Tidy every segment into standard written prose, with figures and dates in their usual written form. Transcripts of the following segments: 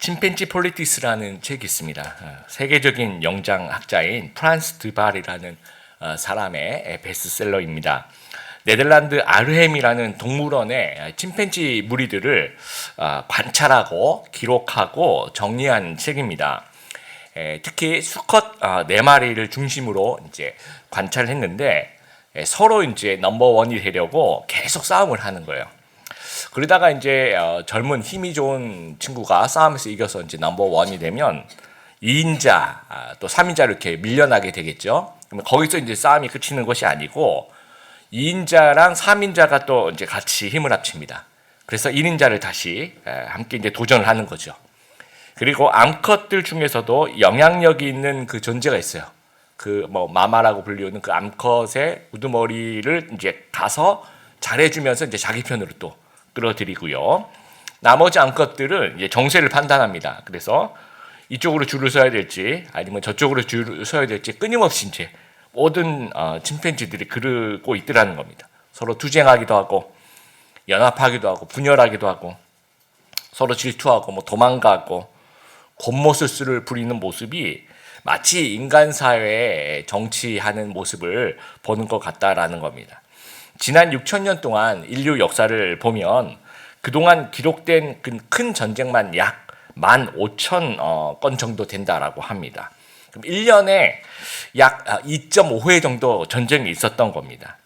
침팬지 폴리티스라는 책이 있습니다. 세계적인 영장학자인 프란스 드발이라는 사람의 베스트셀러입니다. 네덜란드 아르햄이라는 동물원의 침팬지 무리들을 관찰하고 기록하고 정리한 책입니다. 특히 수컷 4마리를 중심으로 이제 관찰을 했는데 서로 이제 넘버원이 되려고 계속 싸움을 하는 거예요. 그러다가 이제 젊은 힘이 좋은 친구가 싸움에서 이겨서 이제 넘버원이 되면 2인자 또 3인자로 이렇게 밀려나게 되겠죠. 그러면 거기서 이제 싸움이 그치는 것이 아니고 2인자랑 3인자가 또 이제 같이 힘을 합칩니다. 그래서 1인자를 다시 함께 이제 도전을 하는 거죠. 그리고 암컷들 중에서도 영향력이 있는 그 존재가 있어요. 그 뭐 마마라고 불리우는 그 암컷의 우두머리를 이제 가서 잘해주면서 이제 자기 편으로 또 끌어들이고요. 나머지 암컷들은 이제 정세를 판단합니다. 그래서 이쪽으로 줄을 서야 될지 아니면 저쪽으로 줄을 서야 될지 끊임없이 이제 모든 침팬지들이 그러고 있더라는 겁니다. 서로 투쟁하기도 하고 연합하기도 하고 분열하기도 하고 서로 질투하고 뭐 도망가고 곤모술수를 부리는 모습이 마치 인간 사회에 정치하는 모습을 보는 것 같다라는 겁니다. 지난 6,000년 동안 인류 역사를 보면 그동안 기록된 큰 전쟁만 약 15,000건 정도 된다라고 합니다. 그럼 1년에 약 2.5회 정도 전쟁이 있었던 겁니다.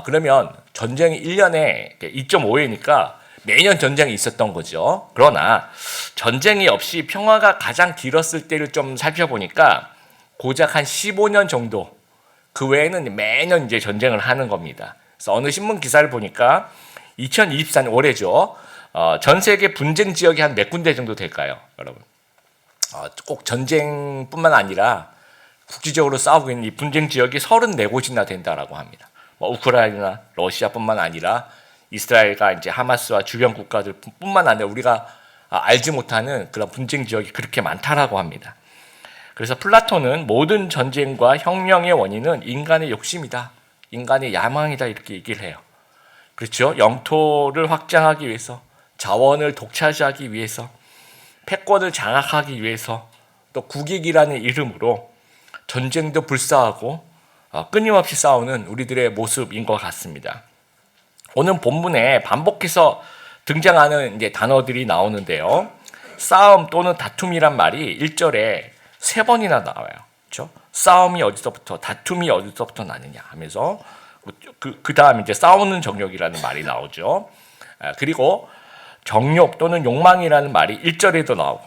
그러면 전쟁이 1년에 2.5회니까 매년 전쟁이 있었던 거죠. 그러나 전쟁이 없이 평화가 가장 길었을 때를 좀 살펴보니까 고작 한 15년 정도, 그 외에는 매년 이제 전쟁을 하는 겁니다. 그래서 어느 신문 기사를 보니까 2024년 올해죠. 전 세계 분쟁 지역이 한 몇 군데 정도 될까요, 여러분? 꼭 전쟁뿐만 아니라 국지적으로 싸우고 있는 이 분쟁 지역이 34곳이나 된다라고 합니다. 우크라이나, 러시아뿐만 아니라 이스라엘과 이제 하마스와 주변 국가들뿐만 아니라 우리가 알지 못하는 그런 분쟁 지역이 그렇게 많다라고 합니다. 그래서 플라톤은 모든 전쟁과 혁명의 원인은 인간의 욕심이다, 인간의 야망이다 이렇게 얘기를 해요. 그렇죠? 영토를 확장하기 위해서, 자원을 독차지하기 위해서, 패권을 장악하기 위해서, 또 국익이라는 이름으로 전쟁도 불사하고 끊임없이 싸우는 우리들의 모습인 것 같습니다. 오늘 본문에 반복해서 등장하는 이제 단어들이 나오는데요. 싸움 또는 다툼이란 말이 1절에 3번이나 나와요. 그렇죠? 싸움이 어디서부터, 다툼이 어디서부터 나느냐 하면서 그 다음 이제 싸우는 정욕이라는 말이 나오죠. 그리고 정욕 또는 욕망이라는 말이 1절에도 나오고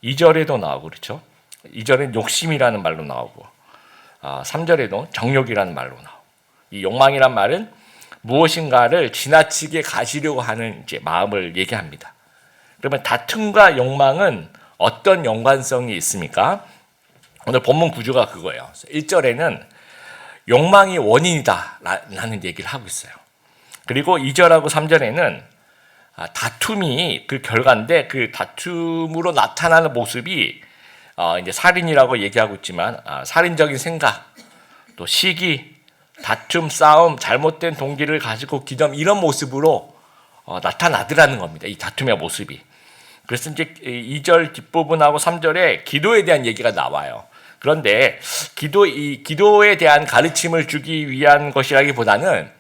2절에도 나오고 그렇죠. 2절엔 욕심이라는 말로 나오고 3절에도 정욕이라는 말로 나오고, 이 욕망이란 말은 무엇인가를 지나치게 가지려고 하는 이제 마음을 얘기합니다. 그러면 다툼과 욕망은 어떤 연관성이 있습니까? 오늘 본문 구조가 그거예요. 1절에는 욕망이 원인이다 라는 얘기를 하고 있어요. 그리고 2절하고 3절에는 다툼이 그 결과인데 그 다툼으로 나타나는 모습이 이제 살인이라고 얘기하고 있지만 살인적인 생각, 또 시기, 다툼, 싸움, 잘못된 동기를 가지고 기점 이런 모습으로 나타나더라는 겁니다. 이 다툼의 모습이. 그래서 이제 2절 뒷부분하고 3절에 기도에 대한 얘기가 나와요. 그런데 기도에 대한 가르침을 주기 위한 것이라기보다는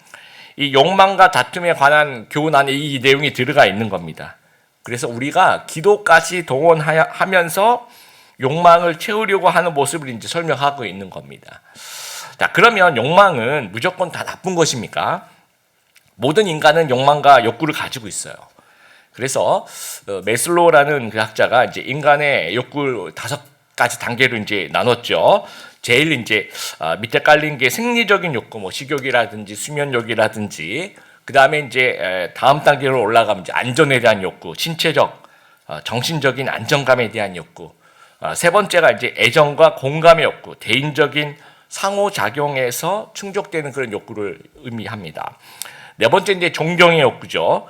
이 욕망과 다툼에 관한 교훈 안에 이 내용이 들어가 있는 겁니다. 그래서 우리가 기도까지 동원하면서 욕망을 채우려고 하는 모습을 이제 설명하고 있는 겁니다. 자, 그러면 욕망은 무조건 다 나쁜 것입니까? 모든 인간은 욕망과 욕구를 가지고 있어요. 그래서 메슬로우라는 그 학자가 이제 인간의 욕구 5가지 단계로 이제 나눴죠. 제일 이제 밑에 깔린 게 생리적인 욕구, 뭐 식욕이라든지 수면욕이라든지, 그 다음에 이제 다음 단계로 올라가면 이제 안전에 대한 욕구, 신체적, 정신적인 안정감에 대한 욕구. 세 번째가 이제 애정과 공감의 욕구, 대인적인 상호작용에서 충족되는 그런 욕구를 의미합니다. 네 번째 이제 존경의 욕구죠.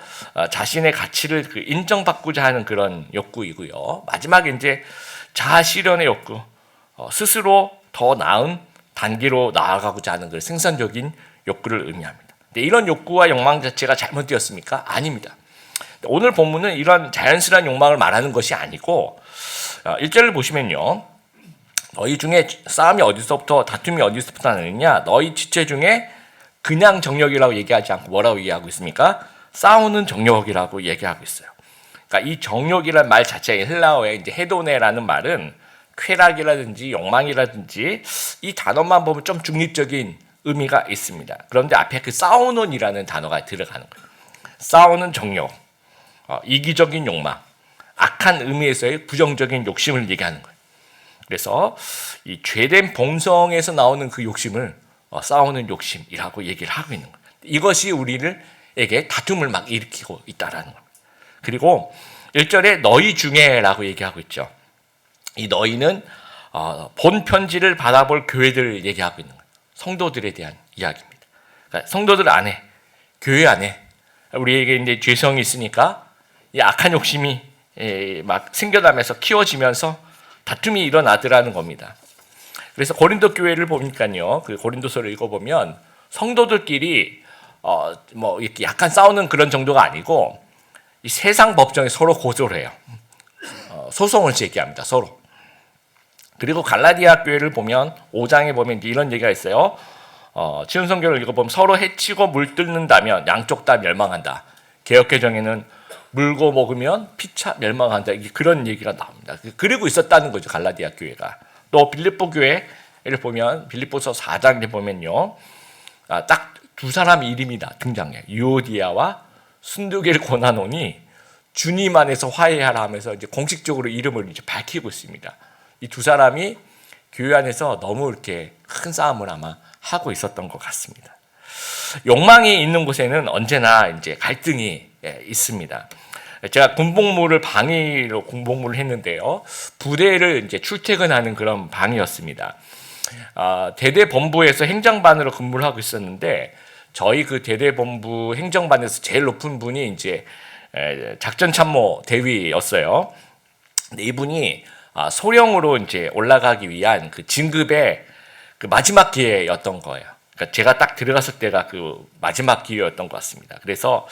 자신의 가치를 인정받고자 하는 그런 욕구이고요. 마지막에 이제 자아 실현의 욕구, 스스로 더 나은 단계로 나아가고자 하는 그런 생산적인 욕구를 의미합니다. 근데 이런 욕구와 욕망 자체가 잘못되었습니까? 아닙니다. 오늘 본문은 이런 자연스러운 욕망을 말하는 것이 아니고 1절을 보시면요. 너희 중에 싸움이 어디서부터 다툼이 어디서부터 나느냐? 너희 지체 중에 그냥 정욕이라고 얘기하지 않고 뭐라고 얘기하고 있습니까? 싸우는 정욕이라고 얘기하고 있어요. 그러니까 이 정욕이라는 말 자체의 헬라어의 이제 헤도네라는 말은 쾌락이라든지 욕망이라든지 이 단어만 보면 좀 중립적인 의미가 있습니다. 그런데 앞에 그 싸우는이라는 단어가 들어가는 거예요. 싸우는 정욕, 이기적인 욕망, 악한 의미에서의 부정적인 욕심을 얘기하는 거예요. 그래서 이 죄된 본성에서 나오는 그 욕심을 싸우는 욕심이라고 얘기를 하고 있는 거예요. 이것이 우리에게 다툼을 막 일으키고 있다라는 겁니다. 그리고 1절에 너희 중에라고 얘기하고 있죠. 이 너희는 본 편지를 받아볼 교회들을 얘기하고 있는 거예요. 성도들에 대한 이야기입니다. 그러니까 성도들 안에, 교회 안에 우리에게 이제 죄성이 있으니까 이 악한 욕심이 막 생겨나면서 키워지면서 다툼이 일어나더라는 겁니다. 그래서 고린도 교회를 보니까요, 그 고린도서를 읽어보면 성도들끼리 뭐 이렇게 약간 싸우는 그런 정도가 아니고 이 세상 법정에 서로 고소를 해요. 소송을 제기합니다. 서로. 그리고 갈라디아 교회를 보면 5장에 보면 이런 얘기가 있어요. 치운 성경을 읽어보면 서로 해치고 물뜯는다면 양쪽 다 멸망한다. 개역개정에는 물고 먹으면 피차 멸망한다. 그런 얘기가 나옵니다. 그리고 있었다는 거죠. 갈라디아 교회가. 또 빌립보 교회를 보면 빌립보서 4장에 보면요. 딱 두 사람 이름이 등장해요. 유오디아와 순두개를 권하노니 주님 안에서 화해하라 하면서 이제 공식적으로 이름을 이제 밝히고 있습니다. 이 두 사람이 교회 안에서 너무 이렇게 큰 싸움을 아마 하고 있었던 것 같습니다. 욕망이 있는 곳에는 언제나 이제 갈등이 있습니다. 제가 군복무를 방위로 군복무를 했는데요. 부대를 이제 출퇴근하는 그런 방이었습니다. 대대본부에서 행정반으로 근무를 하고 있었는데 저희 그 대대본부 행정반에서 제일 높은 분이 이제 작전참모 대위였어요. 근데 이분이 소령으로 이제 올라가기 위한 그 진급의 그 마지막 기회였던 거예요. 그러니까 제가 딱 들어갔을 때가 그 마지막 기회였던 것 같습니다. 그래서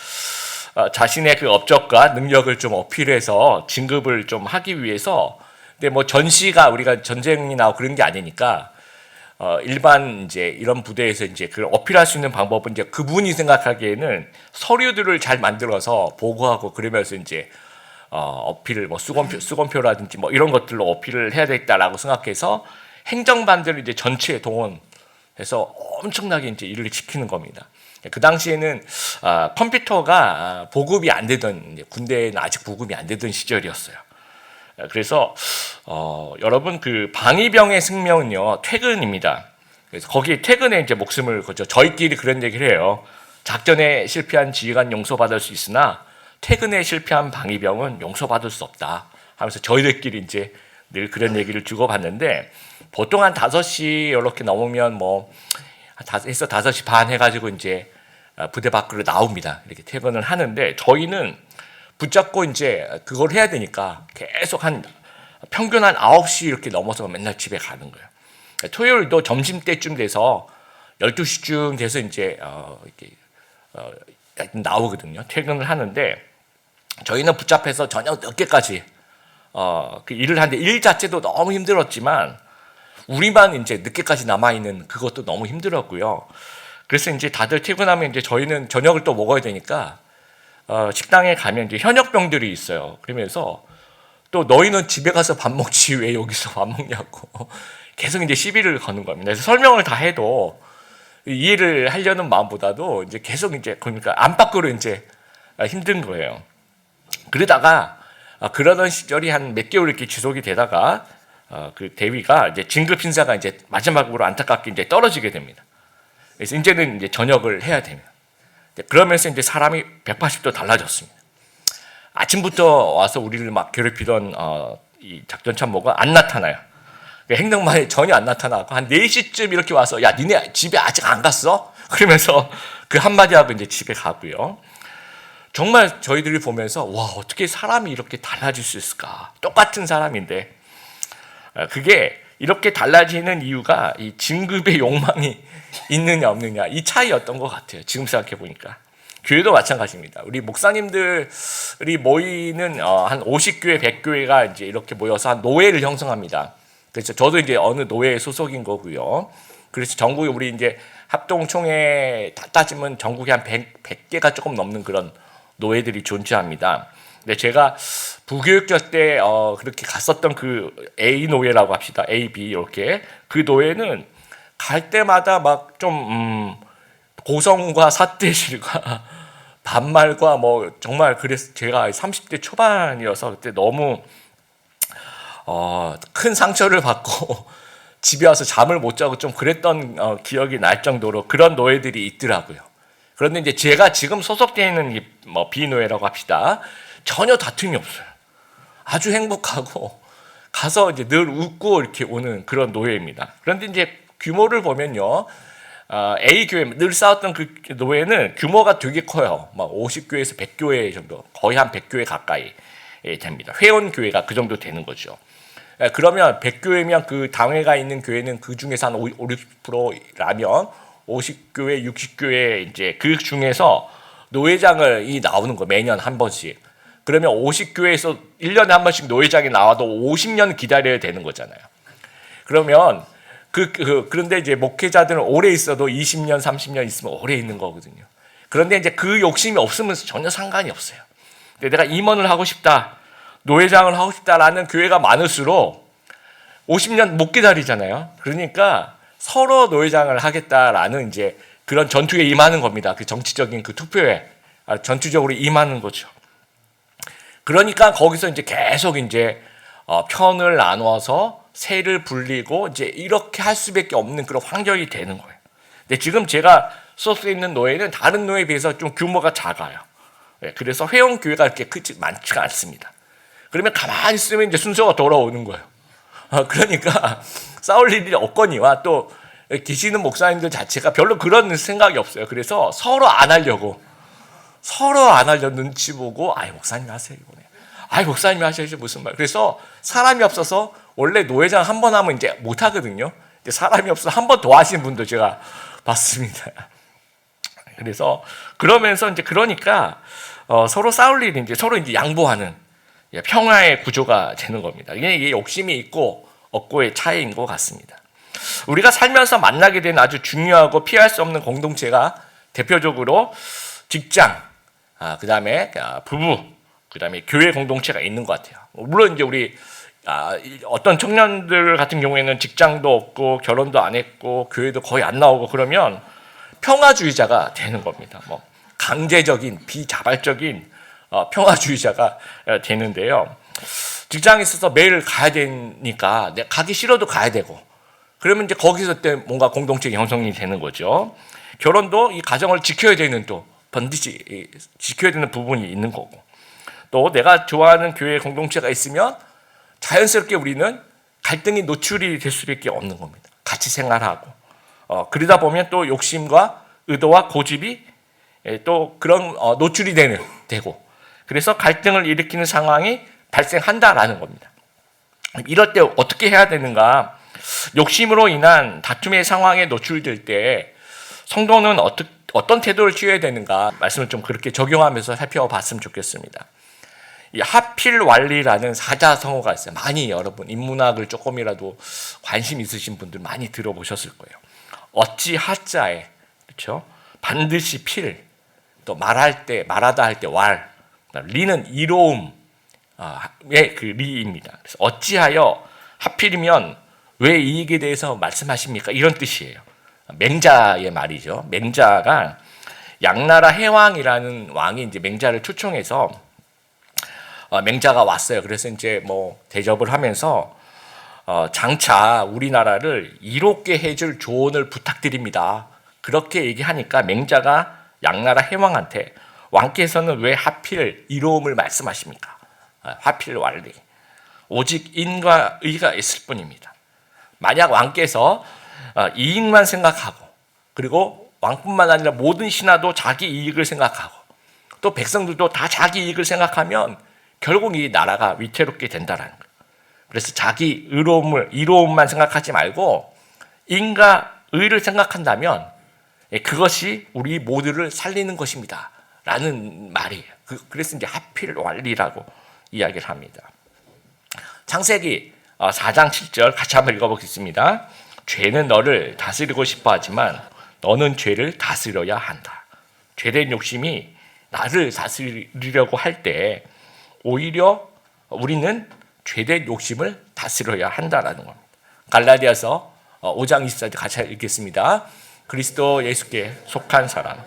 자신의 그 업적과 능력을 좀 어필해서 진급을 좀 하기 위해서, 근데 뭐 전시가 우리가 전쟁이 나고 그런 게 아니니까 일반 이제 이런 부대에서 이제 그걸 어필할 수 있는 방법은 이제 그분이 생각하기에는 서류들을 잘 만들어서 보고하고 그러면서 이제 어필을 뭐 수건표라든지 뭐 이런 것들로 어필을 해야 되겠다라고 생각해서 행정반들을 이제 전체에 동원해서 엄청나게 이제 일을 시키는 겁니다. 그 당시에는 컴퓨터가 보급이 안 되던, 군대에는 아직 보급이 안 되던 시절이었어요. 그래서 여러분 그 방위병의 승명은요 퇴근입니다. 그래서 거기 퇴근에 이제 목숨을 걸죠. 저희끼리 그런 얘기를 해요. 작전에 실패한 지휘관 용서받을 수 있으나 퇴근에 실패한 방위병은 용서받을 수 없다 하면서 저희들끼리 이제 늘 그런 얘기를 주고받는데, 보통 한 5시 이렇게 넘으면 뭐 해서 5시 반 해가지고 이제 부대 밖으로 나옵니다. 이렇게 퇴근을 하는데 저희는 붙잡고 이제 그걸 해야 되니까 계속 평균 한 9시 이렇게 넘어서 맨날 집에 가는 거예요. 토요일도 점심 때쯤 돼서 12시쯤 돼서 이제 이렇게 나오거든요. 퇴근을 하는데 저희는 붙잡혀서 저녁 늦게까지 그 일을 하는데 일 자체도 너무 힘들었지만 우리만 이제 늦게까지 남아 있는 그것도 너무 힘들었고요. 그래서 이제 다들 퇴근하면 이제 저희는 저녁을 또 먹어야 되니까 식당에 가면 이제 현역병들이 있어요. 그러면서 또 너희는 집에 가서 밥 먹지 왜 여기서 밥 먹냐고 계속 이제 시비를 거는 겁니다. 그래서 설명을 다 해도 이해를 하려는 마음보다도 이제 계속 이제 그러니까 안팎으로 이제 힘든 거예요. 그러다가 그러던 시절이 한 몇 개월 이렇게 지속이 되다가 그 대위가 이제 진급 신사가 이제 마지막으로 안타깝게 이제 떨어지게 됩니다. 그래서 이제는 이제 전역을 해야 됩니다. 그러면서 이제 사람이 180도 달라졌습니다. 아침부터 와서 우리를 막 괴롭히던 이 작전 참모가 안 나타나요. 행정반에 전혀 안 나타나고 한 4시쯤 이렇게 와서 야 니네 집에 아직 안 갔어? 그러면서 그 한마디 하고 이제 집에 가고요. 정말 저희들이 보면서 와 어떻게 사람이 이렇게 달라질 수 있을까? 똑같은 사람인데 그게 이렇게 달라지는 이유가 이 진급의 욕망이 있느냐 없느냐 이 차이였던 것 같아요. 지금 생각해 보니까 교회도 마찬가지입니다. 우리 목사님들이 모이는 한 50교회, 100교회가 이제 이렇게 모여서 한 노회를 형성합니다. 그래서 저도 이제 어느 노회에 소속인 거고요. 그래서 전국에 우리 이제 합동총회 다 따지면 전국에 한 100개가 조금 넘는 그런 노회들이 존재합니다. 근데 제가 부교육자 때 그렇게 갔었던 그 A 노회라고 합시다. A, B 이렇게 그 노회는 갈 때마다 막 좀 고성과 사대실과 반말과 뭐 정말 그래서 제가 30대 초반이어서 그때 너무 큰 상처를 받고 집에 와서 잠을 못 자고 좀 그랬던 기억이 날 정도로 그런 노예들이 있더라고요. 그런데 이제 제가 지금 소속되어 있는 뭐 비노예라고 합시다. 전혀 다툼이 없어요. 아주 행복하고 가서 이제 늘 웃고 이렇게 오는 그런 노예입니다. 그런데 이제 규모를 보면요. A 교회 늘 싸웠던 그 노예는 규모가 되게 커요. 막 50교회에서 100교회 정도, 거의 한 100교회 가까이 됩니다. 회원 교회가 그 정도 되는 거죠. 그러면 100교회면 그 당회가 있는 교회는 그 중에서 한 5, 60%라면 50교회, 60교회 이제 그 중에서 노회장을 나오는 거 매년 한 번씩. 그러면 50교회에서 1년에 한 번씩 노회장이 나와도 50년 기다려야 되는 거잖아요. 그러면 그런데 이제 목회자들은 오래 있어도 20년, 30년 있으면 오래 있는 거거든요. 그런데 이제 그 욕심이 없으면 전혀 상관이 없어요. 근데 내가 임원을 하고 싶다, 노회장을 하고 싶다라는 교회가 많을수록 50년 못 기다리잖아요. 그러니까 서로 노회장을 하겠다라는 이제 그런 전투에 임하는 겁니다. 그 정치적인 그 투표에 전투적으로 임하는 거죠. 그러니까 거기서 이제 계속 이제 편을 나누어서 세를 불리고 이제 이렇게 할 수밖에 없는 그런 환경이 되는 거예요. 근데 지금 제가 소속돼 있는 노예는 다른 노예에 비해서 좀 규모가 작아요. 그래서 회원 교회가 그렇게 많지가 않습니다. 그러면 가만히 있으면 이제 순서가 돌아오는 거예요. 그러니까 싸울 일이 없거니와 또 계시는 목사님들 자체가 별로 그런 생각이 없어요. 그래서 서로 안 하려고 눈치 보고 목사님이 하세요 이번에. 목사님이 하셔야지 무슨 말. 그래서 사람이 없어서 원래 노회장 한 번 하면 이제 못 하거든요. 사람이 없어서 한 번 더 하시는 분도 제가 봤습니다. 그래서 그러면서 이제 그러니까 서로 싸울 일이 이제 서로 이제 양보하는 평화의 구조가 되는 겁니다. 이게 욕심이 있고 없고의 차이인 것 같습니다. 우리가 살면서 만나게 되는 아주 중요하고 피할 수 없는 공동체가 대표적으로 직장, 그다음에 부부, 그다음에 교회 공동체가 있는 것 같아요. 물론 이제 우리 어떤 청년들 같은 경우에는 직장도 없고 결혼도 안 했고 교회도 거의 안 나오고 그러면 평화주의자가 되는 겁니다. 뭐 강제적인 비자발적인 평화주의자가 되는데요. 직장에 있어서 매일 가야 되니까 내가 가기 싫어도 가야 되고 그러면 이제 거기서 때 뭔가 공동체 형성이 되는 거죠. 결혼도 이 가정을 지켜야 되는 또 반드시 지켜야 되는 부분이 있는 거고 또 내가 좋아하는 교회 공동체가 있으면 자연스럽게 우리는 갈등이 노출이 될 수밖에 없는 겁니다. 같이 생활하고 그러다 보면 또 욕심과 의도와 고집이 또 그런 노출이 되고 그래서 갈등을 일으키는 상황이 발생한다라는 겁니다. 이럴 때 어떻게 해야 되는가? 욕심으로 인한 다툼의 상황에 노출될 때 성도는 어떤 태도를 취해야 되는가? 말씀을 좀 그렇게 적용하면서 살펴봤으면 좋겠습니다. 이 하필왈리라는 사자성어가 있어요. 많이 여러분 인문학을 조금이라도 관심 있으신 분들 많이 들어보셨을 거예요. 어찌 하자에 그렇죠? 반드시 필, 또 말하다 할 때 왈, 리는 이로움의 그 리입니다. 그래서 어찌하여 하필이면 왜 이익에 대해서 말씀하십니까? 이런 뜻이에요. 맹자의 말이죠. 맹자가 양나라 해왕이라는 왕이 이제 맹자를 초청해서 맹자가 왔어요. 그래서 이제 뭐 대접을 하면서 장차 우리나라를 이롭게 해줄 조언을 부탁드립니다. 그렇게 얘기하니까 맹자가 양나라 해왕한테 왕께서는 왜 하필 이로움을 말씀하십니까? 하필 왈리. 오직 인과 의가 있을 뿐입니다. 만약 왕께서 이익만 생각하고 그리고 왕뿐만 아니라 모든 신하도 자기 이익을 생각하고 또 백성들도 다 자기 이익을 생각하면 결국 이 나라가 위태롭게 된다라는 거예요. 그래서 자기 이로움만 생각하지 말고 인과 의를 생각한다면 그것이 우리 모두를 살리는 것입니다. 라는 말이에요. 그래서 이제 하필 완리라고 이야기를 합니다. 창세기 4장 7절 같이 한번 읽어보겠습니다. 죄는 너를 다스리고 싶어 하지만 너는 죄를 다스려야 한다. 죄된 욕심이 나를 다스리려고 할 때 오히려 우리는 죄된 욕심을 다스려야 한다라는 겁니다. 갈라디아서 5장 24절 같이 읽겠습니다. 그리스도 예수께 속한 사람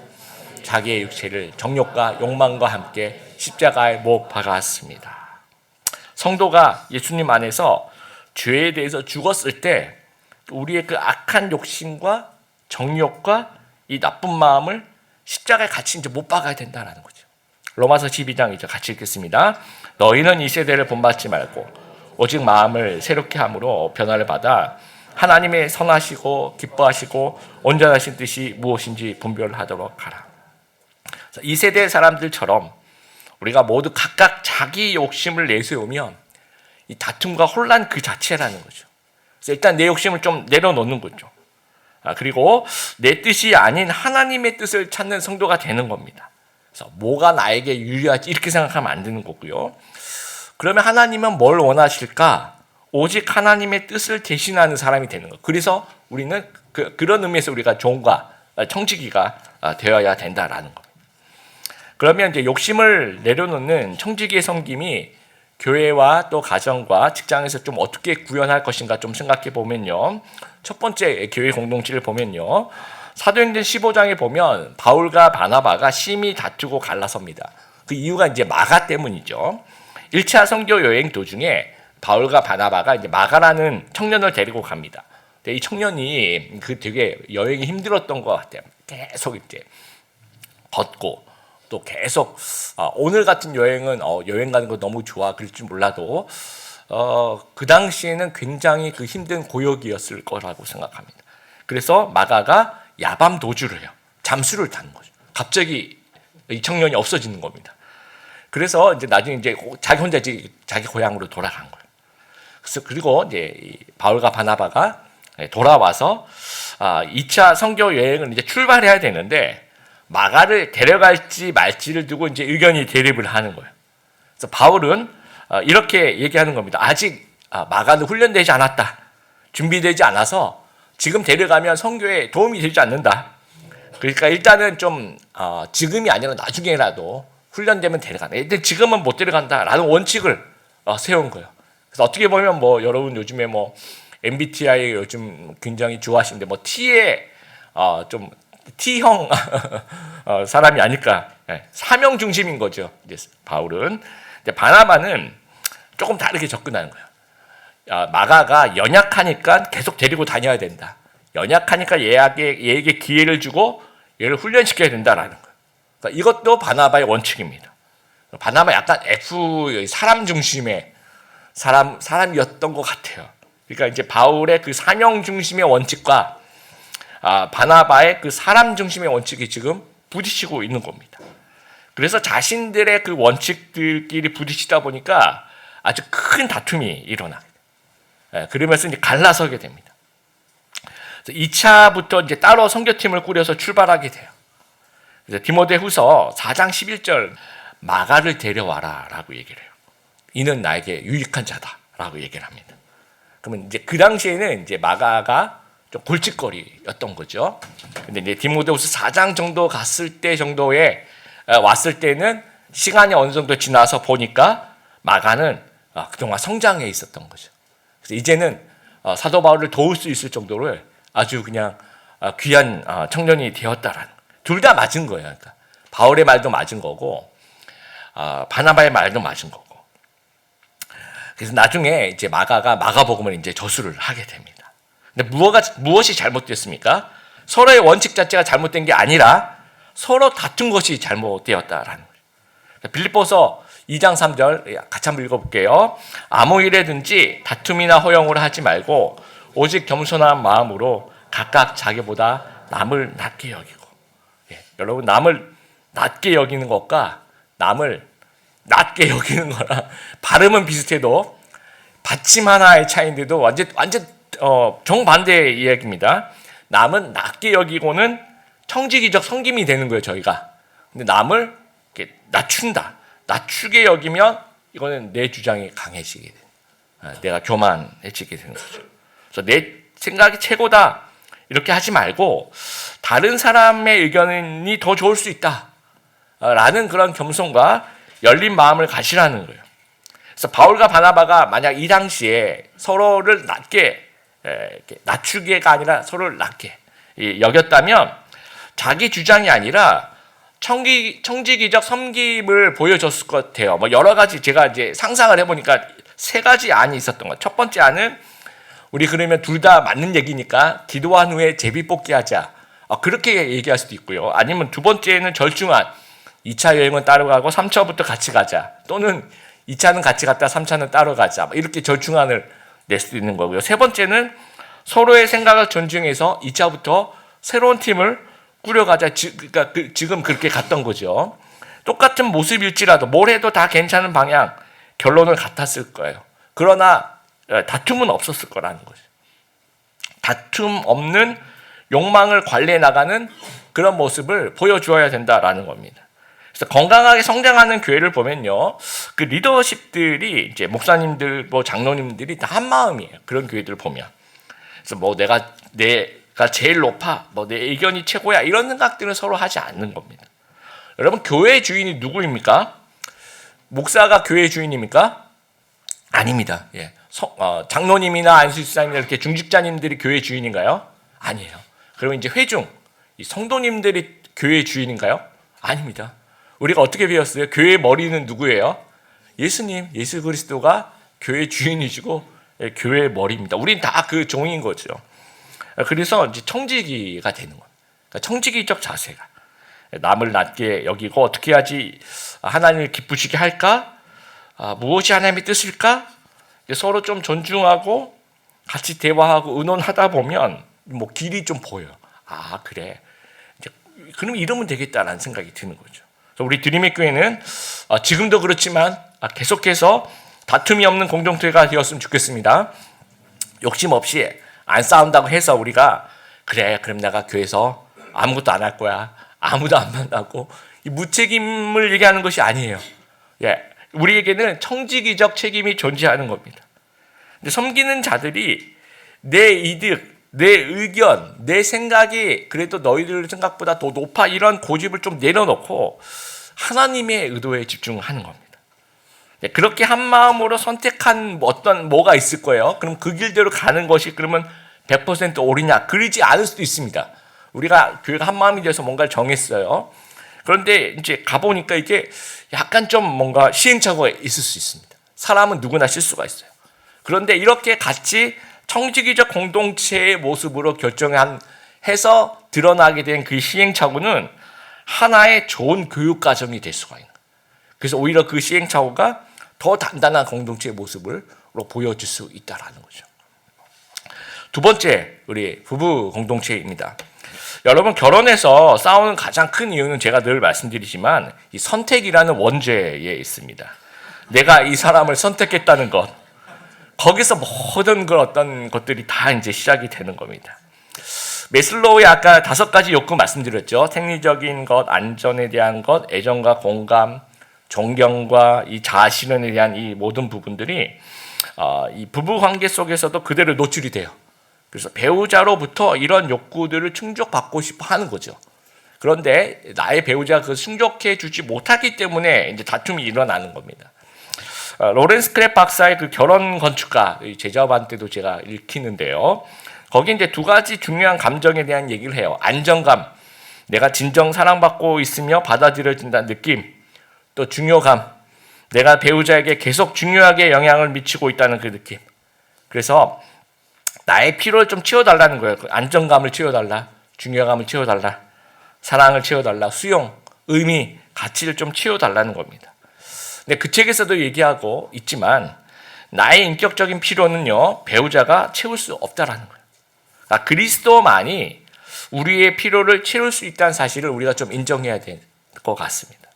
자기의 육체를 정욕과 욕망과 함께 십자가에 못 박았습니다. 성도가 예수님 안에서 죄에 대해서 죽었을 때 우리의 그 악한 욕심과 정욕과 이 나쁜 마음을 십자가에 같이 이제 못 박아야 된다는 거죠. 로마서 12장 이제 같이 읽겠습니다. 너희는 이 세대를 본받지 말고 오직 마음을 새롭게 함으로 변화를 받아 하나님의 선하시고 기뻐하시고 온전하신 뜻이 무엇인지 분별하도록 하라. 이 세대 사람들처럼 우리가 모두 각각 자기 욕심을 내세우면 이 다툼과 혼란 그 자체라는 거죠. 그래서 일단 내 욕심을 좀 내려놓는 거죠. 그리고 내 뜻이 아닌 하나님의 뜻을 찾는 성도가 되는 겁니다. 그래서 뭐가 나에게 유리하지 이렇게 생각하면 안 되는 거고요. 그러면 하나님은 뭘 원하실까? 오직 하나님의 뜻을 대신하는 사람이 되는 거. 그래서 우리는 그런 의미에서 우리가 종과 청지기가 되어야 된다라는 겁니다. 그러면 이제 욕심을 내려놓는 청지기의 섬김이 교회와 또 가정과 직장에서 좀 어떻게 구현할 것인가 좀 생각해 보면요. 첫 번째 교회 공동체를 보면요. 사도행전 15장에 보면 바울과 바나바가 심히 다투고 갈라섭니다. 그 이유가 이제 마가 때문이죠. 1차 선교 여행 도중에 바울과 바나바가 이제 마가라는 청년을 데리고 갑니다. 근데 이 청년이 되게 여행이 힘들었던 것 같아요. 계속 이제 걷고 또 계속 오늘 같은 여행은 여행 가는 거 너무 좋아 그럴 줄 몰라도 그 당시에는 굉장히 그 힘든 고역이었을 거라고 생각합니다. 그래서 마가가 야밤 도주를 해요. 잠수를 타는 거죠. 갑자기 이 청년이 없어지는 겁니다. 그래서 이제 나중에 이제 자기 혼자 이제 자기 고향으로 돌아간 거예요. 그래서 그리고 이제 바울과 바나바가 돌아와서 2차 선교 여행을 이제 출발해야 되는데 마가를 데려갈지 말지를 두고 이제 의견이 대립을 하는 거예요. 그래서 바울은 이렇게 얘기하는 겁니다. 아직 마가는 훈련되지 않았다. 준비되지 않아서 지금 데려가면 선교에 도움이 되지 않는다. 그러니까 일단은 좀 지금이 아니라 나중에라도 훈련되면 데려간다. 일단 지금은 못 데려간다라는 원칙을 세운 거예요. 그래서 어떻게 보면 뭐 여러분 요즘에 뭐 MBTI 요즘 굉장히 좋아하시는데 뭐 T에 좀 T형 사람이 아닐까. 사명 중심인 거죠. 이제 바울은. 근데 바나바는 조금 다르게 접근하는 거예요. 마가가 연약하니까 계속 데리고 다녀야 된다. 연약하니까 얘에게 기회를 주고 얘를 훈련시켜야 된다라는 거예요. 그러니까 이것도 바나바의 원칙입니다. 바나바 약간 F 사람 중심의 사람이었던 것 같아요. 그러니까 이제 바울의 그 사명 중심의 원칙과 바나바의 그 사람 중심의 원칙이 지금 부딪히고 있는 겁니다. 그래서 자신들의 그 원칙들끼리 부딪히다 보니까 아주 큰 다툼이 일어나요. 그러면서 이제 갈라서게 됩니다. 2차부터 이제 따로 선교팀을 꾸려서 출발하게 돼요. 그래서 디모데후서 4장 11절 마가를 데려와라라고 얘기를 해요. 이는 나에게 유익한 자다라고 얘기를 합니다. 그러면 이제 그 당시에는 이제 마가가 좀 골칫거리였던 거죠. 근데 이제 디모데후서 4장 정도 갔을 때 정도에 왔을 때는 시간이 어느 정도 지나서 보니까 마가는 그동안 성장해 있었던 거죠. 그래서 이제는 사도 바울을 도울 수 있을 정도로 아주 그냥 귀한 청년이 되었다라는 둘 다 맞은 거예요. 그러니까 바울의 말도 맞은 거고 바나바의 말도 맞은 거고. 그래서 나중에 이제 마가가 마가복음을 이제 저수를 하게 됩니다. 근데 무엇이 잘못됐습니까? 서로의 원칙 자체가 잘못된 게 아니라 서로 다툰 것이 잘못되었다라는 거예요. 빌립보서 2장 3절 같이 한번 읽어볼게요. 아무 일에든지 다툼이나 허용을 하지 말고 오직 겸손한 마음으로 각각 자기보다 남을 낮게 여기고. 여러분 남을 낮게 여기는 것과 남을 낮게 여기는 거랑 발음은 비슷해도 받침 하나의 차이인데도 완전 정반대의 이야기입니다. 남은 낮게 여기고는 청지기적 섬김이 되는 거예요, 저희가. 근데 남을 이렇게 낮춘다. 낮추게 여기면 이거는 내 주장이 강해지게 돼. 내가 교만해지게 되는 거죠. 그래서 내 생각이 최고다. 이렇게 하지 말고 다른 사람의 의견이 더 좋을 수 있다. 라는 그런 겸손과 열린 마음을 가지라는 거예요. 그래서 바울과 바나바가 만약 이 당시에 서로를 낮추게가 아니라 서로를 낮게 여겼다면 자기 주장이 아니라 청지기적 섬김을 보여줬을 것 같아요. 뭐 여러 가지 제가 이제 상상을 해보니까 세 가지 안이 있었던 것. 첫 번째 안은 우리 그러면 둘 다 맞는 얘기니까 기도한 후에 제비뽑기 하자. 그렇게 얘기할 수도 있고요. 아니면 두 번째는 절중안. 2차 여행은 따로 가고 3차부터 같이 가자. 또는 2차는 같이 갔다 3차는 따로 가자. 이렇게 절충안을 낼 수도 있는 거고요. 세 번째는 서로의 생각을 존중해서 2차부터 새로운 팀을 꾸려가자. 그러니까 지금 그렇게 갔던 거죠. 똑같은 모습일지라도 뭘 해도 다 괜찮은 방향, 결론은 같았을 거예요. 그러나 다툼은 없었을 거라는 거죠. 다툼 없는 욕망을 관리해 나가는 그런 모습을 보여주어야 된다라는 겁니다. 그래서 건강하게 성장하는 교회를 보면요, 그 리더십들이 이제 목사님들, 뭐 장로님들이 다 한 마음이에요. 그런 교회들을 보면. 그래서 뭐 내가 제일 높아, 뭐 내 의견이 최고야 이런 생각들은 서로 하지 않는 겁니다. 여러분 교회 주인이 누구입니까? 목사가 교회 주인입니까? 아닙니다. 예. 장로님이나 안수집사님 이렇게 중직자님들이 교회 주인인가요? 아니에요. 그러면 이제 회중, 이 성도님들이 교회 주인인가요? 아닙니다. 우리가 어떻게 배웠어요? 교회의 머리는 누구예요? 예수님, 예수 그리스도가 교회 주인이시고 교회의 머리입니다. 우린 다 그 종인 거죠. 그래서 이제 청지기가 되는 거예요. 그러니까 청지기적 자세가 남을 낮게 여기고 어떻게 해야지 하나님을 기쁘시게 할까? 무엇이 하나님의 뜻일까? 서로 좀 존중하고 같이 대화하고 의논하다 보면 뭐 길이 좀 보여요. 그래. 이제 그럼 이러면 되겠다라는 생각이 드는 거죠. 그래서 우리 드림의 교회는 지금도 그렇지만 계속해서 다툼이 없는 공동체가 되었으면 좋겠습니다. 욕심 없이 안 싸운다고 해서 우리가 그래 그럼 내가 교회에서 아무것도 안 할 거야. 아무도 안 만나고 이 무책임을 얘기하는 것이 아니에요. 예, 우리에게는 청지기적 책임이 존재하는 겁니다. 근데 섬기는 자들이 내 이득, 내 의견, 내 생각이 그래도 너희들 생각보다 더 높아 이런 고집을 좀 내려놓고 하나님의 의도에 집중하는 겁니다. 그렇게 한 마음으로 선택한 뭐가 있을 거예요. 그럼 그 길대로 가는 것이 그러면 100% 옳으냐? 그러지 않을 수도 있습니다. 우리가 교회가 한 마음이 돼서 뭔가를 정했어요. 그런데 이제 가보니까 이게 약간 좀 뭔가 시행착오가 있을 수 있습니다. 사람은 누구나 실수가 있어요. 그런데 이렇게 같이 청지기적 공동체의 모습으로 해서 드러나게 된 그 시행착오는 하나의 좋은 교육 과정이 될 수가 있는 거예요. 그래서 오히려 그 시행착오가 더 단단한 공동체의 모습을 보여줄 수 있다는 거죠. 두 번째, 우리 부부 공동체입니다. 여러분 결혼해서 싸우는 가장 큰 이유는 제가 늘 말씀드리지만 이 선택이라는 원죄에 있습니다. 내가 이 사람을 선택했다는 것, 거기서 모든 어떤 것들이 다 이제 시작이 되는 겁니다. 메슬로우의 아까 5가지 욕구 말씀드렸죠. 생리적인 것, 안전에 대한 것, 애정과 공감, 존경과 이 자아실현에 대한 이 모든 부분들이 이 부부 관계 속에서도 그대로 노출이 돼요. 그래서 배우자로부터 이런 욕구들을 충족받고 싶어 하는 거죠. 그런데 나의 배우자가 그 충족해 주지 못하기 때문에 이제 다툼이 일어나는 겁니다. 로렌스 크랩 박사의 그 결혼 건축가 제자반때도 제가 읽히는데요. 거기 이제 2가지 중요한 감정에 대한 얘기를 해요. 안정감, 내가 진정 사랑받고 있으며 받아들여진다는 느낌. 또 중요감, 내가 배우자에게 계속 중요하게 영향을 미치고 있다는 그 느낌. 그래서 나의 피로를 좀 채워달라는 거예요. 안정감을 채워달라, 중요감을 채워달라, 사랑을 채워달라, 수용, 의미, 가치를 좀 채워달라는 겁니다. 근데 그 책에서도 얘기하고 있지만 나의 인격적인 필요는요 배우자가 채울 수 없다라는 거예요. 그러니까 그리스도만이 우리의 필요를 채울 수 있다는 사실을 우리가 좀 인정해야 될 것 같습니다.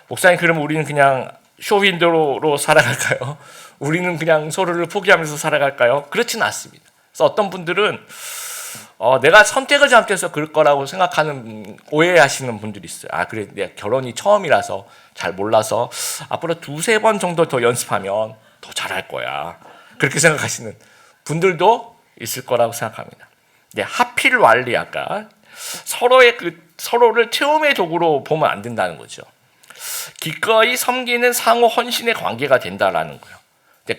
목사님, 그럼 우리는 그냥 쇼윈도로 살아갈까요? 우리는 그냥 서로를 포기하면서 살아갈까요? 그렇지는 않습니다. 그래서 어떤 분들은 내가 선택을 잘못해서 그럴 거라고 생각하는 오해하시는 분들이 있어요. 아 그래 내가 결혼이 처음이라서 잘 몰라서 앞으로 두세 번 정도 더 연습하면 더 잘할 거야. 그렇게 생각하시는 분들도 있을 거라고 생각합니다. 네, 하필 왈리 아까 서로를 체험의 도구로 보면 안 된다는 거죠. 기꺼이 섬기는 상호 헌신의 관계가 된다라는 거예요.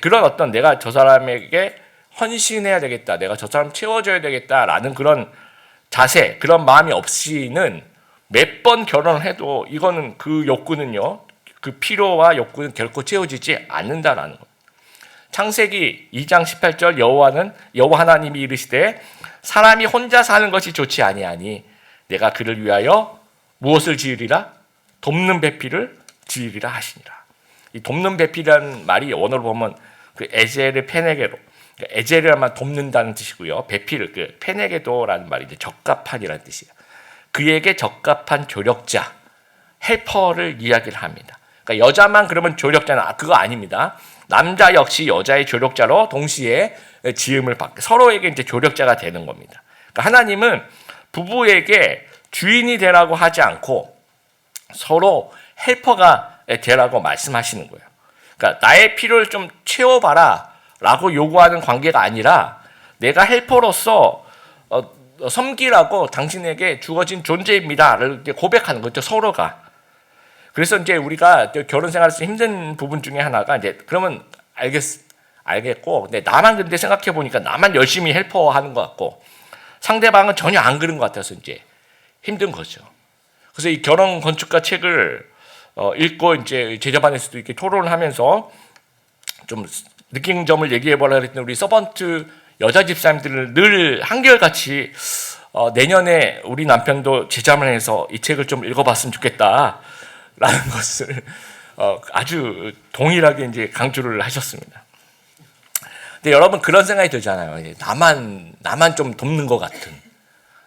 그런 어떤 내가 저 사람에게 헌신해야 되겠다, 내가 저 사람 채워줘야 되겠다라는 그런 자세, 그런 마음이 없이는 몇 번 결혼을 해도 이거는 그 욕구는요, 그 필요와 욕구는 결코 채워지지 않는다라는 거예요. 창세기 2장 18절 여호와 하나님이 이르시되 사람이 혼자 사는 것이 좋지 아니하니 내가 그를 위하여 무엇을 지으리라? 돕는 배필을 지으리라 하시니라. 이 돕는 배필이라는 말이 원어로 보면 그 에제르 페네게로, 그러니까 에제르만 돕는다는 뜻이고요. 배필 그 페네게도라는 말이 이제 적합한이라는 뜻이에요. 그에게 적합한 조력자, 헬퍼를 이야기를 합니다. 그러니까 여자만 그러면 조력자는 그거 아닙니다. 남자 역시 여자의 조력자로 동시에 지음을 받게 서로에게 이제 조력자가 되는 겁니다. 그러니까 하나님은 부부에게 주인이 되라고 하지 않고 서로 헬퍼가 되라고 말씀하시는 거예요. 그러니까 나의 필요를 좀 채워봐라라고 요구하는 관계가 아니라 내가 헬퍼로서 섬기라고 당신에게 주어진 존재입니다를 고백하는 거죠, 서로가. 그래서 이제 우리가 결혼 생활에서 힘든 부분 중에 하나가 이제 그러면 알겠고, 근데 나만 근데 생각해 보니까 나만 열심히 헬퍼하는 것 같고 상대방은 전혀 안 그런 것 같아서 이제 힘든 거죠. 그래서 이 결혼 건축가 책을 읽고 이제 제자반에서도 이렇게 토론을 하면서 좀 느낀 점을 얘기해 보려고 했더니 우리 서번트 여자 집사님들을 늘 한결같이 내년에 우리 남편도 제자반에서 이 책을 좀 읽어봤으면 좋겠다. 라는 것을 아주 동일하게 이제 강조를 하셨습니다. 근데 여러분 그런 생각이 들잖아요. 나만 좀 돕는 것 같은,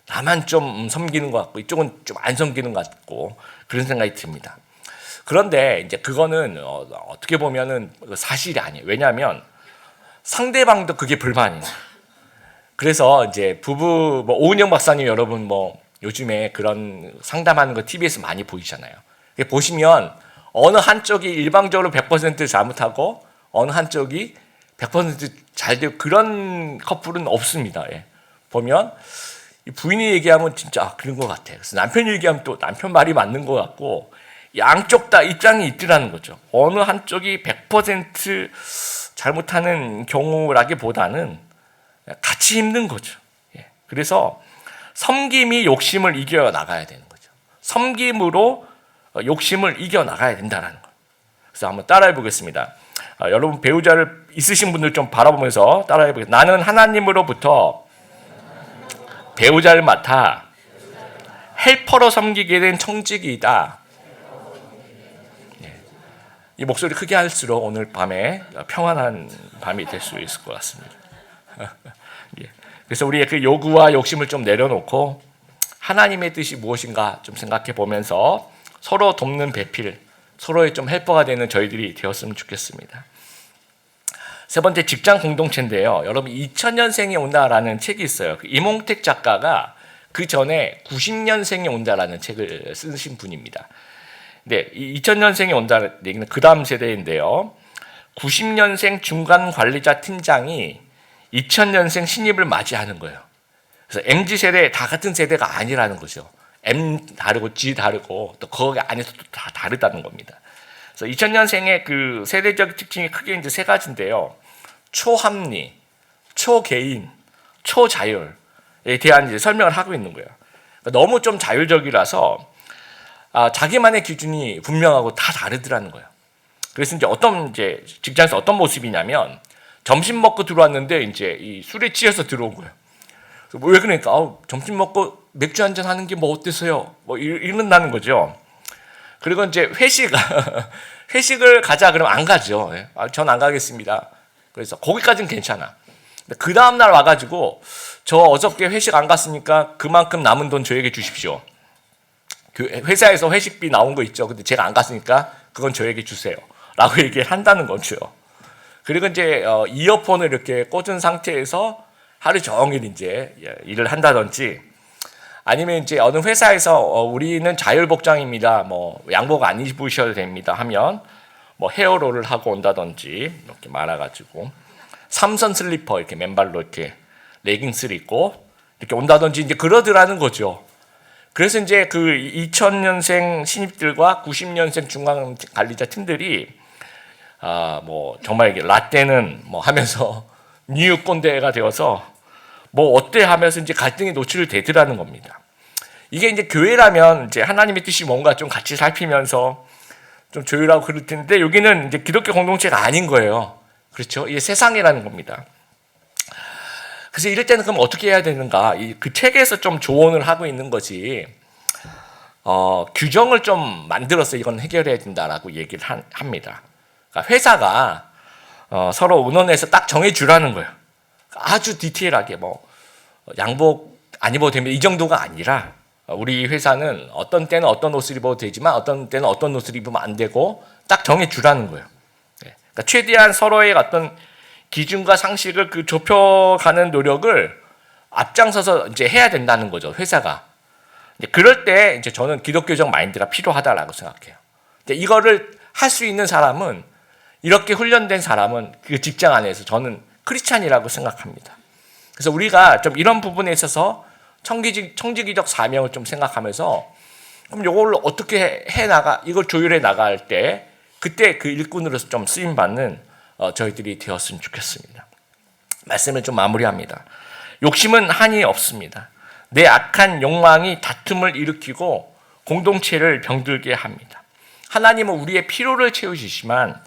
나만 좀 섬기는 것 같고 이쪽은 좀 안 섬기는 것 같고 그런 생각이 듭니다. 그런데 이제 그거는 어떻게 보면은 사실이 아니에요. 왜냐하면 상대방도 그게 불만이에요. 그래서 이제 부부 오은영 박사님 여러분 요즘에 그런 상담하는 거 TV에서 많이 보이잖아요. 보시면 어느 한쪽이 일방적으로 100% 잘못하고 어느 한쪽이 100% 잘 되고 그런 커플은 없습니다. 예. 보면 부인이 얘기하면 진짜 그런 것 같아요. 그래서 남편이 얘기하면 또 남편 말이 맞는 것 같고 양쪽 다 입장이 있더라는 거죠. 어느 한쪽이 100% 잘못하는 경우라기보다는 같이 힘든 거죠. 예. 그래서 섬김이 욕심을 이겨 나가야 되는 거죠. 섬김으로 욕심을 이겨나가야 된다는 거. 그래서 한번 따라해 보겠습니다. 여러분 배우자를 있으신 분들 좀 바라보면서 따라해 보겠습니다. 나는 하나님으로부터 배우자를 맡아 헬퍼로 섬기게 된 청지기이다. 이 목소리 크게 할수록 오늘 밤에 평안한 밤이 될 수 있을 것 같습니다. 그래서 우리의 그 요구와 욕심을 좀 내려놓고 하나님의 뜻이 무엇인가 좀 생각해 보면서 서로 돕는 배필, 서로의 좀 헬퍼가 되는 저희들이 되었으면 좋겠습니다. 세 번째 직장 공동체인데요. 여러분 2000년생이 온다라는 책이 있어요. 이몽택 작가가 그 전에 90년생이 온다라는 책을 쓰신 분입니다. 근데 2000년생이 온다는 얘기는 그 다음 세대인데요. 90년생 중간 관리자 팀장이 2000년생 신입을 맞이하는 거예요. 그래서 MZ세대 다 같은 세대가 아니라는 거죠. M 다르고 G 다르고 또 거기 안에서도 다 다르다는 겁니다. 그래서 2000년생의 그 세대적 특징이 크게 이제 세 가지인데요. 초합리, 초개인, 초자율에 대한 이제 설명을 하고 있는 거예요. 그러니까 너무 좀 자율적이라서 자기만의 기준이 분명하고 다 다르더라는 거예요. 그래서 이제 직장에서 어떤 모습이냐면 점심 먹고 들어왔는데 이제 이 술에 취해서 들어온 거예요. 왜 그러니까 점심 먹고 맥주 한잔 하는 게 뭐 어때서요? 이런다는 거죠. 그리고 이제 회식을 가자 그러면 안 가죠. 전 안 가겠습니다. 그래서 거기까지는 괜찮아. 그 다음 날 와가지고 저 어저께 회식 안 갔으니까 그만큼 남은 돈 저에게 주십시오. 그 회사에서 회식비 나온 거 있죠. 근데 제가 안 갔으니까 그건 저에게 주세요. 라고 얘기를 한다는 거죠. 그리고 이제 이어폰을 이렇게 꽂은 상태에서 하루 종일 이제 일을 한다든지, 아니면 이제 어느 회사에서 우리는 자율복장입니다, 뭐 양복 안 입으셔도 됩니다 하면 뭐 헤어롤을 하고 온다든지 이렇게 말아가지고 삼선 슬리퍼 이렇게 맨발로 이렇게 레깅스를 입고 이렇게 온다든지 이제 그러더라는 거죠. 그래서 이제 그 2000년생 신입들과 90년생 중간 관리자 팀들이 뭐 정말 이게 라떼는 뭐 하면서 뉴 꼰대가 되어서 뭐 어때 하면서 이제 갈등이 노출되더라는 겁니다. 이게 이제 교회라면 이제 하나님의 뜻이 뭔가 좀 같이 살피면서 좀 조율하고 그럴 텐데, 여기는 이제 기독교 공동체가 아닌 거예요. 그렇죠? 이게 세상이라는 겁니다. 그래서 이럴 때는 그럼 어떻게 해야 되는가? 그 책에서 좀 조언을 하고 있는 거지. 규정을 좀 만들어서 이건 해결해야 된다라고 얘기를 합니다. 그러니까 회사가 서로 의논해서 딱 정해주라는 거예요. 아주 디테일하게 뭐 양복 안 입어도 됩니다, 이 정도가 아니라, 우리 회사는 어떤 때는 어떤 옷을 입어도 되지만 어떤 때는 어떤 옷을 입으면 안 되고 딱 정해주라는 거예요. 그러니까 최대한 서로의 어떤 기준과 상식을 그 좁혀가는 노력을 앞장서서 이제 해야 된다는 거죠, 회사가. 그럴 때 이제 저는 기독교적 마인드가 필요하다라고 생각해요. 이거를 할 수 있는 사람은, 이렇게 훈련된 사람은 그 직장 안에서 저는 크리스찬이라고 생각합니다. 그래서 우리가 좀 이런 부분에 있어서 청지기적 사명을 좀 생각하면서, 그럼 이걸 어떻게 이걸 조율해 나갈 때 그때 그 일꾼으로서 좀 쓰임 받는 저희들이 되었으면 좋겠습니다. 말씀을 좀 마무리합니다. 욕심은 한이 없습니다. 내 악한 욕망이 다툼을 일으키고 공동체를 병들게 합니다. 하나님은 우리의 필요를 채워주시지만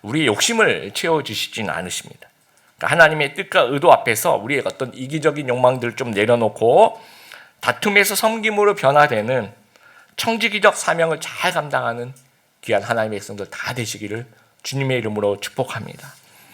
우리의 욕심을 채워주시지는 않으십니다. 그러니까 하나님의 뜻과 의도 앞에서 우리의 어떤 이기적인 욕망들을 좀 내려놓고 다툼에서 섬김으로 변화되는 청지기적 사명을 잘 감당하는 귀한 하나님의 백성들 다 되시기를 주님의 이름으로 축복합니다.